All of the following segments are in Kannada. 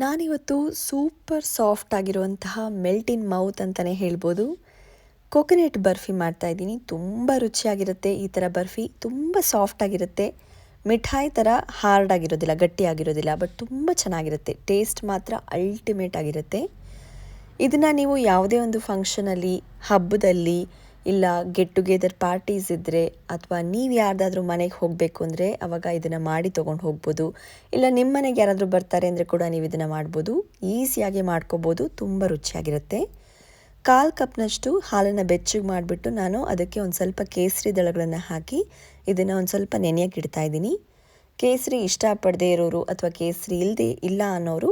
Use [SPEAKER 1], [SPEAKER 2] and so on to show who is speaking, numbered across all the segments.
[SPEAKER 1] ನಾನಿವತ್ತು ಸೂಪರ್ ಸಾಫ್ಟ್ ಆಗಿರುವಂತಹ ಮೆಲ್ಟ್ ಇನ್ ಮೌತ್ ಅಂತಲೇ ಹೇಳ್ಬೋದು. ಕೋಕೋನಟ್ ಬರ್ಫಿ ಮಾಡ್ತಾಯಿದ್ದೀನಿ. ತುಂಬ ರುಚಿಯಾಗಿರುತ್ತೆ ಈ ಥರ ಬರ್ಫಿ. ತುಂಬ ಸಾಫ್ಟ್ ಆಗಿರುತ್ತೆ. ಮಿಠಾಯಿ ಥರ ಹಾರ್ಡ್ ಆಗಿರೋದಿಲ್ಲ, ಗಟ್ಟಿ ಆಗಿರೋದಿಲ್ಲ. ಬಟ್ ತುಂಬ ಚೆನ್ನಾಗಿರುತ್ತೆ. ಟೇಸ್ಟ್ ಮಾತ್ರ ಅಲ್ಟಿಮೇಟ್ ಆಗಿರುತ್ತೆ. ಇದನ್ನು ನೀವು ಯಾವುದೇ ಒಂದು ಫಂಕ್ಷನಲ್ಲಿ, ಹಬ್ಬದಲ್ಲಿ, ಇಲ್ಲ ಗೆಟ್ ಟುಗೆದರ್ ಪಾರ್ಟೀಸ್ ಇದ್ದರೆ, ಅಥವಾ ನೀವು ಯಾರ್ದಾದ್ರೂ ಮನೆಗೆ ಹೋಗಬೇಕು ಅಂದರೆ ಆವಾಗ ಇದನ್ನು ಮಾಡಿ ತೊಗೊಂಡು ಹೋಗ್ಬೋದು. ಇಲ್ಲ ನಿಮ್ಮ ಮನೆಗೆ ಯಾರಾದರೂ ಬರ್ತಾರೆ ಅಂದರೆ ಕೂಡ ನೀವು ಇದನ್ನು ಮಾಡ್ಬೋದು. ಈಸಿಯಾಗಿ ಮಾಡ್ಕೋಬೋದು. ತುಂಬ ರುಚಿಯಾಗಿರುತ್ತೆ. 1/4 ಕಪ್ನಷ್ಟು ಹಾಲನ್ನು ಬೆಚ್ಚಗೆ ಮಾಡಿಬಿಟ್ಟು ನಾನು ಅದಕ್ಕೆ ಒಂದು ಸ್ವಲ್ಪ ಕೇಸರಿ ದಳಗಳನ್ನು ಹಾಕಿ ಇದನ್ನು ಒಂದು ಸ್ವಲ್ಪ ನೆನೆಯೋಕೆ ಇಡ್ತಾಯಿದ್ದೀನಿ. ಕೇಸರಿ ಇಷ್ಟಪಡದೇ ಇರೋರು ಅಥವಾ ಕೇಸರಿ ಇಲ್ಲ ಅನ್ನೋರು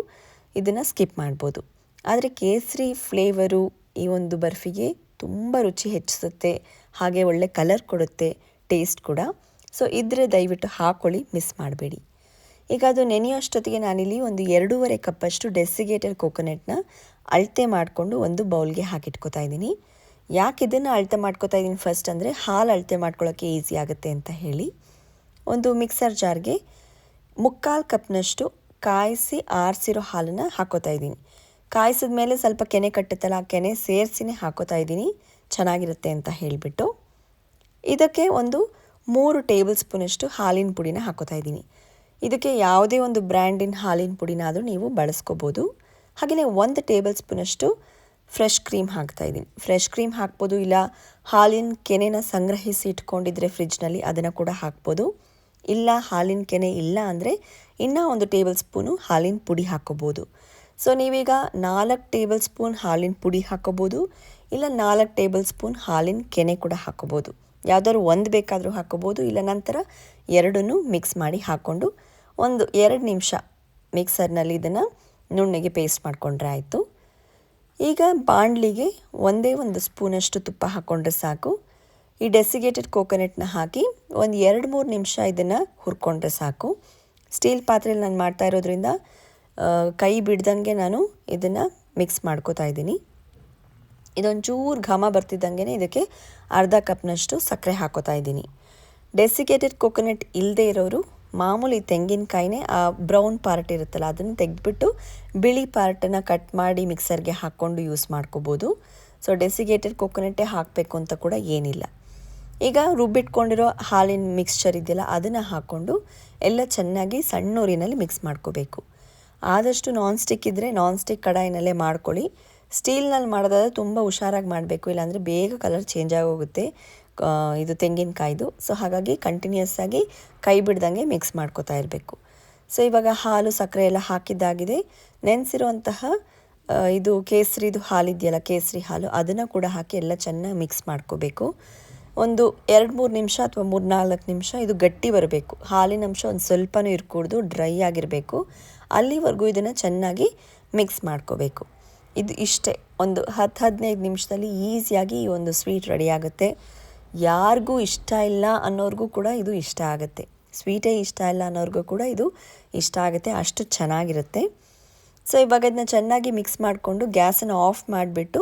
[SPEAKER 1] ಇದನ್ನು ಸ್ಕಿಪ್ ಮಾಡ್ಬೋದು. ಆದರೆ ಕೇಸರಿ ಫ್ಲೇವರು ಈ ಒಂದು ಬರ್ಫಿಗೆ ತುಂಬ ರುಚಿ ಹೆಚ್ಚಿಸುತ್ತೆ. ಹಾಗೆ ಒಳ್ಳೆ ಕಲರ್ ಕೊಡುತ್ತೆ, ಟೇಸ್ಟ್ ಕೂಡ. ಸೊ ಇದ್ರೆ ದಯವಿಟ್ಟು ಹಾಕ್ಕೊಳ್ಳಿ, ಮಿಸ್ ಮಾಡಬೇಡಿ. ಈಗ ಅದು ನೆನೆಯೋಷ್ಟೊತ್ತಿಗೆ ನಾನಿಲ್ಲಿ ಒಂದು 2.5 ಕಪ್ಪಷ್ಟು ಡೆಸಿಗೇಟೆಡ್ ಕೋಕೋನಟ್ನ ಅಳತೆ ಮಾಡಿಕೊಂಡು ಒಂದು ಬೌಲ್ಗೆ ಹಾಕಿಟ್ಕೋತಾ ಇದ್ದೀನಿ. ಯಾಕೆ ಇದನ್ನು ಅಳತೆ ಮಾಡ್ಕೋತಾ ಇದ್ದೀನಿ ಫಸ್ಟ್ ಅಂದರೆ ಹಾಲು ಅಳತೆ ಮಾಡ್ಕೊಳ್ಳೋಕ್ಕೆ ಈಸಿ ಆಗುತ್ತೆ ಅಂತ ಹೇಳಿ. ಒಂದು ಮಿಕ್ಸರ್ ಜಾರ್ಗೆ 3/4 ಕಪ್ನಷ್ಟು ಕಾಯಿಸಿ ಆರಿಸಿರೋ ಹಾಲನ್ನು ಹಾಕೋತಾ ಇದ್ದೀನಿ. ಕಾಯಿಸಿದ ಮೇಲೆ ಸ್ವಲ್ಪ ಕೆನೆ ಕಟ್ಟುತ್ತಲ್ಲ, ಆ ಕೆನೆ ಸೇರಿಸಿನೇ ಹಾಕೋತಾ ಇದ್ದೀನಿ, ಚೆನ್ನಾಗಿರುತ್ತೆ ಅಂತ ಹೇಳಿಬಿಟ್ಟು. ಇದಕ್ಕೆ ಒಂದು 3 ಟೇಬಲ್ ಸ್ಪೂನಷ್ಟು ಹಾಲಿನ ಪುಡಿನ ಹಾಕೋತಾ ಇದ್ದೀನಿ. ಇದಕ್ಕೆ ಯಾವುದೇ ಒಂದು ಬ್ರ್ಯಾಂಡಿನ ಹಾಲಿನ ಪುಡಿನಾದರೂ ನೀವು ಬಳಸ್ಕೋಬೋದು. ಹಾಗೆಯೇ 1 ಟೇಬಲ್ ಸ್ಪೂನಷ್ಟು ಫ್ರೆಶ್ ಕ್ರೀಮ್ ಹಾಕ್ತಾಯಿದ್ದೀನಿ. ಫ್ರೆಶ್ ಕ್ರೀಮ್ ಹಾಕ್ಬೋದು, ಇಲ್ಲ ಹಾಲಿನ ಕೆನೆನ ಸಂಗ್ರಹಿಸಿ ಇಟ್ಕೊಂಡಿದ್ರೆ ಫ್ರಿಜ್ನಲ್ಲಿ ಅದನ್ನು ಕೂಡ ಹಾಕ್ಬೋದು. ಇಲ್ಲ ಹಾಲಿನ ಕೆನೆ ಇಲ್ಲ ಅಂದರೆ ಇನ್ನೂ 1 ಟೇಬಲ್ ಸ್ಪೂನು ಹಾಲಿನ ಪುಡಿ ಹಾಕ್ಕೋಬೋದು. ಸೊ ನೀವೀಗ 4 ಟೇಬಲ್ ಸ್ಪೂನ್ ಹಾಲಿನ ಪುಡಿ ಹಾಕ್ಕೋಬೋದು, ಇಲ್ಲ 4 ಟೇಬಲ್ ಸ್ಪೂನ್ ಹಾಲಿನ ಕೆನೆ ಕೂಡ ಹಾಕ್ಕೋಬೋದು. ಯಾವುದಾದ್ರು ಒಂದು ಬೇಕಾದರೂ ಹಾಕ್ಕೋಬೋದು, ಇಲ್ಲ ನಂತರ ಎರಡನ್ನೂ ಮಿಕ್ಸ್ ಮಾಡಿ ಹಾಕ್ಕೊಂಡು ಒಂದು 2 ನಿಮಿಷ ಮಿಕ್ಸರ್ನಲ್ಲಿ ಇದನ್ನು ನುಣ್ಣಗೆ ಪೇಸ್ಟ್ ಮಾಡಿಕೊಂಡ್ರೆ ಆಯಿತು. ಈಗ ಬಾಣಲಿಗೆ ಒಂದು ಸ್ಪೂನಷ್ಟು ತುಪ್ಪ ಹಾಕ್ಕೊಂಡ್ರೆ ಸಾಕು. ಈ ಡೆಸಿಗೇಟೆಡ್ ಕೋಕೋನಟ್ನ ಹಾಕಿ ಒಂದು 2-3 ನಿಮಿಷ ಇದನ್ನು ಹುರ್ಕೊಂಡ್ರೆ ಸಾಕು. ಸ್ಟೀಲ್ ಪಾತ್ರೆಯಲ್ಲಿ ನಾನು ಮಾಡ್ತಾ ಇರೋದ್ರಿಂದ ಕೈ ಬಿಡ್ದಂಗೆ ನಾನು ಇದನ್ನು ಮಿಕ್ಸ್ ಮಾಡ್ಕೋತಾ ಇದ್ದೀನಿ. ಇದೊಂಚೂರು ಘಮ ಬರ್ತಿದ್ದಂಗೆ ಇದಕ್ಕೆ 1/2 ಕಪ್ನಷ್ಟು ಸಕ್ಕರೆ ಹಾಕೋತಾ ಇದ್ದೀನಿ. ಡೆಸಿಗೇಟೆಡ್ ಕೋಕೋನಟ್ ಇಲ್ಲದೆ ಇರೋರು ಮಾಮೂಲಿ ತೆಂಗಿನಕಾಯಿನೇ ಆ ಬ್ರೌನ್ ಪಾರ್ಟ್ ಇರುತ್ತಲ್ಲ ಅದನ್ನು ತೆಗೆದ್ಬಿಟ್ಟು ಬಿಳಿ ಪಾರ್ಟನ್ನು ಕಟ್ ಮಾಡಿ ಮಿಕ್ಸರ್ಗೆ ಹಾಕ್ಕೊಂಡು ಯೂಸ್ ಮಾಡ್ಕೋಬೋದು. ಸೊ ಡೆಸಿಗೇಟೆಡ್ ಕೋಕೋನಟ್ಟೇ ಹಾಕಬೇಕು ಅಂತ ಕೂಡ ಏನಿಲ್ಲ. ಈಗ ರುಬ್ಬಿಟ್ಕೊಂಡಿರೋ ಹಾಲಿನ ಮಿಕ್ಸ್ಚರ್ ಇದೆಯಲ್ಲ ಅದನ್ನು ಹಾಕ್ಕೊಂಡು ಎಲ್ಲ ಚೆನ್ನಾಗಿ ಸಣ್ಣ ಊರಿನಲ್ಲಿ ಮಿಕ್ಸ್ ಮಾಡ್ಕೋಬೇಕು. ಆದಷ್ಟು ನಾನ್ ಸ್ಟಿಕ್ ಇದ್ದರೆ ನಾನ್ ಸ್ಟಿಕ್ ಕಡಾಯಿನಲ್ಲೇ ಮಾಡ್ಕೊಳ್ಳಿ. ಸ್ಟೀಲ್ನಲ್ಲಿ ಮಾಡೋದಾದರೆ ತುಂಬ ಹುಷಾರಾಗಿ ಮಾಡಬೇಕು, ಇಲ್ಲಾಂದರೆ ಬೇಗ ಕಲರ್ ಚೇಂಜ್ ಆಗೋಗುತ್ತೆ ಇದು ತೆಂಗಿನಕಾಯ್ದು. ಸೊ ಹಾಗಾಗಿ ಕಂಟಿನ್ಯೂಸ್ ಆಗಿ ಕೈ ಬಿಡ್ದಂಗೆ ಮಿಕ್ಸ್ ಮಾಡ್ಕೋತಾ ಇರಬೇಕು. ಸೊ ಇವಾಗ ಹಾಲು ಸಕ್ಕರೆ ಎಲ್ಲ ಹಾಕಿದ್ದಾಗಿದೆ. ನೆನೆಸಿರುವಂತಹ ಇದು ಕೇಸರಿದು ಹಾಲಿದೆಯಲ್ಲ, ಕೇಸರಿ ಹಾಲು, ಅದನ್ನು ಕೂಡ ಹಾಕಿ ಎಲ್ಲ ಚೆನ್ನಾಗಿ ಮಿಕ್ಸ್ ಮಾಡ್ಕೋಬೇಕು. ಒಂದು 2-3 ನಿಮಿಷ ಅಥವಾ 3-4 ನಿಮಿಷ ಇದು ಗಟ್ಟಿ ಬರಬೇಕು. ಹಾಲಿನ ಅಂಶ ಒಂದು ಸ್ವಲ್ಪನೂ ಇರಕೂಡ್ದು, ಡ್ರೈ ಆಗಿರಬೇಕು. ಅಲ್ಲಿವರೆಗೂ ಇದನ್ನು ಚೆನ್ನಾಗಿ ಮಿಕ್ಸ್ ಮಾಡ್ಕೋಬೇಕು. ಇದು ಇಷ್ಟೇ, ಒಂದು 10-15 ನಿಮಿಷದಲ್ಲಿ ಈಸಿಯಾಗಿ ಈ ಒಂದು ಸ್ವೀಟ್ ರೆಡಿ ಆಗುತ್ತೆ. ಯಾರಿಗೂ ಇಷ್ಟ ಇಲ್ಲ ಅನ್ನೋರಿಗೂ ಕೂಡ ಇದು ಇಷ್ಟ ಆಗುತ್ತೆ. ಸ್ವೀಟೇ ಇಷ್ಟ ಇಲ್ಲ ಅನ್ನೋರಿಗೂ ಕೂಡ ಇದು ಇಷ್ಟ ಆಗುತ್ತೆ, ಅಷ್ಟು ಚೆನ್ನಾಗಿರುತ್ತೆ. ಸೊ ಇವಾಗ ಇದನ್ನ ಚೆನ್ನಾಗಿ ಮಿಕ್ಸ್ ಮಾಡಿಕೊಂಡು ಗ್ಯಾಸನ್ನು ಆಫ್ ಮಾಡಿಬಿಟ್ಟು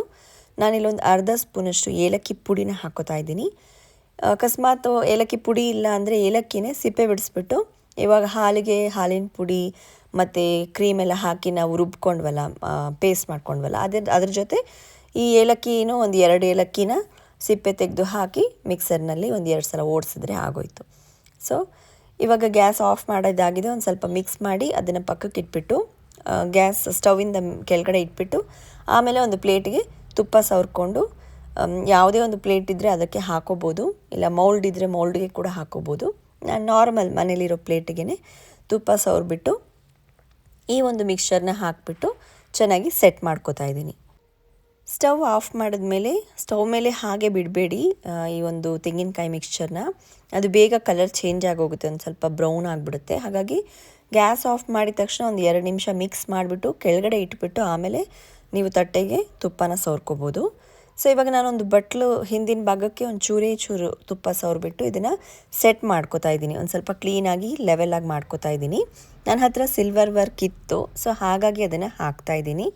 [SPEAKER 1] ನಾನಿಲ್ಲೊಂದು 1/2 ಸ್ಪೂನಷ್ಟು ಏಲಕ್ಕಿ ಪುಡಿನ ಹಾಕೋತಾ ಇದ್ದೀನಿ. ಅಕಸ್ಮಾತ್ ಏಲಕ್ಕಿ ಪುಡಿ ಇಲ್ಲ ಅಂದರೆ ಏಲಕ್ಕಿನೇ ಸಿಪ್ಪೆ ಬಿಡಿಸ್ಬಿಟ್ಟು ಇವಾಗ ಹಾಲಿಗೆ ಹಾಲಿನ ಪುಡಿ ಮತ್ತು ಕ್ರೀಮೆಲ್ಲ ಹಾಕಿ ನಾವು ರುಬ್ಕೊಂಡ್ವಲ್ಲ, ಪೇಸ್ಟ್ ಮಾಡ್ಕೊಂಡ್ವಲ್ಲ, ಅದ್ರ ಜೊತೆ ಈ ಏಲಕ್ಕಿನೂ ಒಂದು 2 ಏಲಕ್ಕಿನ ಸಿಪ್ಪೆ ತೆಗೆದು ಹಾಕಿ ಮಿಕ್ಸರ್ನಲ್ಲಿ ಒಂದು 2 ಸಲ ಓಡಿಸಿದ್ರೆ ಆಗೋಯ್ತು. ಸೊ ಇವಾಗ ಗ್ಯಾಸ್ ಆಫ್ ಮಾಡೋದಾಗಿದೆ. ಒಂದು ಸ್ವಲ್ಪ ಮಿಕ್ಸ್ ಮಾಡಿ ಅದನ್ನು ಪಕ್ಕಕ್ಕೆ ಇಟ್ಬಿಟ್ಟು ಗ್ಯಾಸ್ ಸ್ಟವಿಂದ ಕೆಳಗಡೆ ಇಟ್ಬಿಟ್ಟು ಆಮೇಲೆ ಒಂದು ಪ್ಲೇಟಿಗೆ ತುಪ್ಪ ಸವರ್ಕೊಂಡು, ಯಾವುದೇ ಒಂದು ಪ್ಲೇಟ್ ಇದ್ದರೆ ಅದಕ್ಕೆ ಹಾಕೋಬೋದು, ಇಲ್ಲ ಮೌಲ್ಡ್ ಇದ್ದರೆ ಮೌಲ್ಡ್ಗೆ ಕೂಡ ಹಾಕೋಬೋದು. ನಾನು ನಾರ್ಮಲ್ ಮನೇಲಿರೋ ಪ್ಲೇಟಿಗೆ ತುಪ್ಪ ಸವರ್ಬಿಟ್ಟು ಈ ಒಂದು ಮಿಕ್ಸ್ಚರ್ನ ಹಾಕಿಬಿಟ್ಟು ಚೆನ್ನಾಗಿ ಸೆಟ್ ಮಾಡ್ಕೋತಾ ಇದ್ದೀನಿ. ಸ್ಟವ್ ಆಫ್ ಮಾಡಿದ್ಮೇಲೆ ಸ್ಟವ್ ಮೇಲೆ ಹಾಗೆ ಬಿಡಬೇಡಿ ಈ ಒಂದು ತೆಂಗಿನಕಾಯಿ ಮಿಕ್ಸ್ಚರ್ನ, ಅದು ಬೇಗ ಕಲರ್ ಚೇಂಜ್ ಆಗೋಗುತ್ತೆ, ಒಂದು ಸ್ವಲ್ಪ ಬ್ರೌನ್ ಆಗಿಬಿಡುತ್ತೆ. ಹಾಗಾಗಿ ಗ್ಯಾಸ್ ಆಫ್ ಮಾಡಿದ ತಕ್ಷಣ ಒಂದು 2 ನಿಮಿಷ ಮಿಕ್ಸ್ ಮಾಡಿಬಿಟ್ಟು ಕೆಳಗಡೆ ಇಟ್ಬಿಟ್ಟು ಆಮೇಲೆ ನೀವು ತಟ್ಟೆಗೆ ತುಪ್ಪನ ಸವರ್ಕೋಬೋದು. ಸೊ ಇವಾಗ ನಾನೊಂದು ಬಟ್ಲು ಹಿಂದಿನ ಭಾಗಕ್ಕೆ ಒಂದು ಚೂರು ತುಪ್ಪ ಸವರ್ಬಿಟ್ಟು ಇದನ್ನು ಸೆಟ್ ಮಾಡ್ಕೋತಾ ಇದ್ದೀನಿ. ಒಂದು ಸ್ವಲ್ಪ ಕ್ಲೀನಾಗಿ ಲೆವೆಲಾಗಿ ಮಾಡ್ಕೋತಾ ಇದ್ದೀನಿ. ನನ್ನ ಹತ್ರ ಸಿಲ್ವರ್ ವರ್ಕ್ ಇತ್ತು, ಸೊ ಹಾಗಾಗಿ ಅದನ್ನು ಹಾಕ್ತಾಯಿದ್ದೀನಿ.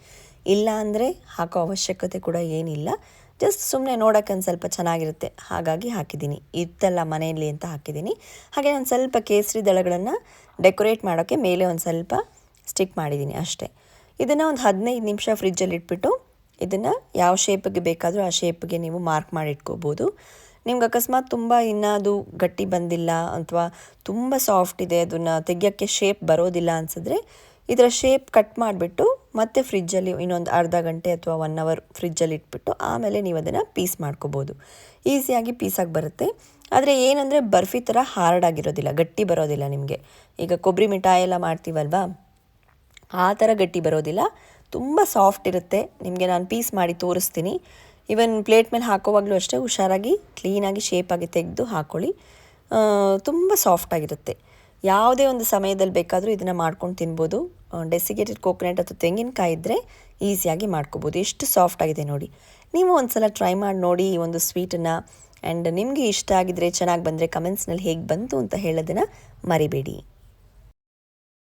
[SPEAKER 1] ಇಲ್ಲ ಅಂದರೆ ಹಾಕೋ ಅವಶ್ಯಕತೆ ಕೂಡ ಏನಿಲ್ಲ, ಜಸ್ಟ್ ಸುಮ್ಮನೆ ನೋಡೋಕ್ಕೆ ಒಂದು ಸ್ವಲ್ಪ ಚೆನ್ನಾಗಿರುತ್ತೆ ಹಾಗಾಗಿ ಹಾಕಿದ್ದೀನಿ. ಇತ್ತಲ್ಲ ಮನೆಯಲ್ಲಿ ಅಂತ ಹಾಕಿದ್ದೀನಿ. ಹಾಗೆ ಒಂದು ಸ್ವಲ್ಪ ಕೇಸರಿ ದಳಗಳನ್ನು ಡೆಕೋರೇಟ್ ಮಾಡೋಕ್ಕೆ ಮೇಲೆ ಒಂದು ಸ್ವಲ್ಪ ಸ್ಟಿಕ್ ಮಾಡಿದ್ದೀನಿ ಅಷ್ಟೇ. ಇದನ್ನು ಒಂದು 15 ನಿಮಿಷ ಫ್ರಿಜ್ಜಲ್ಲಿ ಇಟ್ಬಿಟ್ಟು ಇದನ್ನು ಯಾವ ಶೇಪಿಗೆ ಬೇಕಾದರೂ ಆ ಶೇಪಿಗೆ ನೀವು ಮಾರ್ಕ್ ಮಾಡಿ ಇಟ್ಕೋಬೋದು. ನಿಮ್ಗೆ ಅಕಸ್ಮಾತ್ ತುಂಬ ಇನ್ನೂ ಅದು ಗಟ್ಟಿ ಬಂದಿಲ್ಲ ಅಥವಾ ತುಂಬ ಸಾಫ್ಟ್ ಇದೆ, ಅದನ್ನು ತೆಗಿಯೋಕ್ಕೆ ಶೇಪ್ ಬರೋದಿಲ್ಲ ಅನಿಸಿದ್ರೆ ಇದರ ಶೇಪ್ ಕಟ್ ಮಾಡಿಬಿಟ್ಟು ಮತ್ತೆ ಫ್ರಿಜ್ಜಲ್ಲಿ ಇನ್ನೊಂದು ಅರ್ಧ ಗಂಟೆ ಅಥವಾ 1 ಅವರ್ ಫ್ರಿಜ್ಜಲ್ಲಿ ಇಟ್ಬಿಟ್ಟು ಆಮೇಲೆ ನೀವು ಅದನ್ನು ಪೀಸ್ ಮಾಡ್ಕೋಬೋದು. ಈಸಿಯಾಗಿ ಪೀಸಾಗಿ ಬರುತ್ತೆ. ಆದರೆ ಏನಂದರೆ ಬರ್ಫಿ ಥರ ಹಾರ್ಡ್ ಆಗಿರೋದಿಲ್ಲ, ಗಟ್ಟಿ ಬರೋದಿಲ್ಲ ನಿಮಗೆ. ಈಗ ಕೊಬ್ಬರಿ ಮಿಠಾಯಿ ಎಲ್ಲ ಮಾಡ್ತೀವಲ್ವಾ, ಆ ಥರ ಗಟ್ಟಿ ಬರೋದಿಲ್ಲ, ತುಂಬ ಸಾಫ್ಟ್ ಇರುತ್ತೆ. ನಿಮಗೆ ನಾನು ಪೀಸ್ ಮಾಡಿ ತೋರಿಸ್ತೀನಿ. ಇವನ್ ಪ್ಲೇಟ್ ಮೇಲೆ ಹಾಕೋವಾಗಲೂ ಅಷ್ಟೇ ಹುಷಾರಾಗಿ ಕ್ಲೀನಾಗಿ ಶೇಪಾಗಿ ತೆಗೆದು ಹಾಕ್ಕೊಳ್ಳಿ. ತುಂಬ ಸಾಫ್ಟಾಗಿರುತ್ತೆ. ಯಾವುದೇ ಒಂದು ಸಮಯದಲ್ಲಿ ಬೇಕಾದರೂ ಇದನ್ನು ಮಾಡ್ಕೊಂಡು ತಿನ್ಬೋದು. ಡೆಸಿಕೇಟೆಡ್ ಕೋಕೋನಟ್ ಅಥವಾ ತೆಂಗಿನಕಾಯಿ ಇದ್ದರೆ ಈಸಿಯಾಗಿ ಮಾಡ್ಕೋಬೋದು. ಎಷ್ಟು ಸಾಫ್ಟಾಗಿದೆ ನೋಡಿ. ನೀವು ಒಂದು ಸಲ ಟ್ರೈ ಮಾಡಿ ನೋಡಿ ಈ ಒಂದು ಸ್ವೀಟನ್ನು. ಆ್ಯಂಡ್ ನಿಮಗೆ ಇಷ್ಟ ಆಗಿದರೆ, ಚೆನ್ನಾಗಿ ಬಂದರೆ ಕಮೆಂಟ್ಸ್ನಲ್ಲಿ ಹೇಗೆ ಬಂತು ಅಂತ ಹೇಳೋದನ್ನು ಮರಿಬೇಡಿ.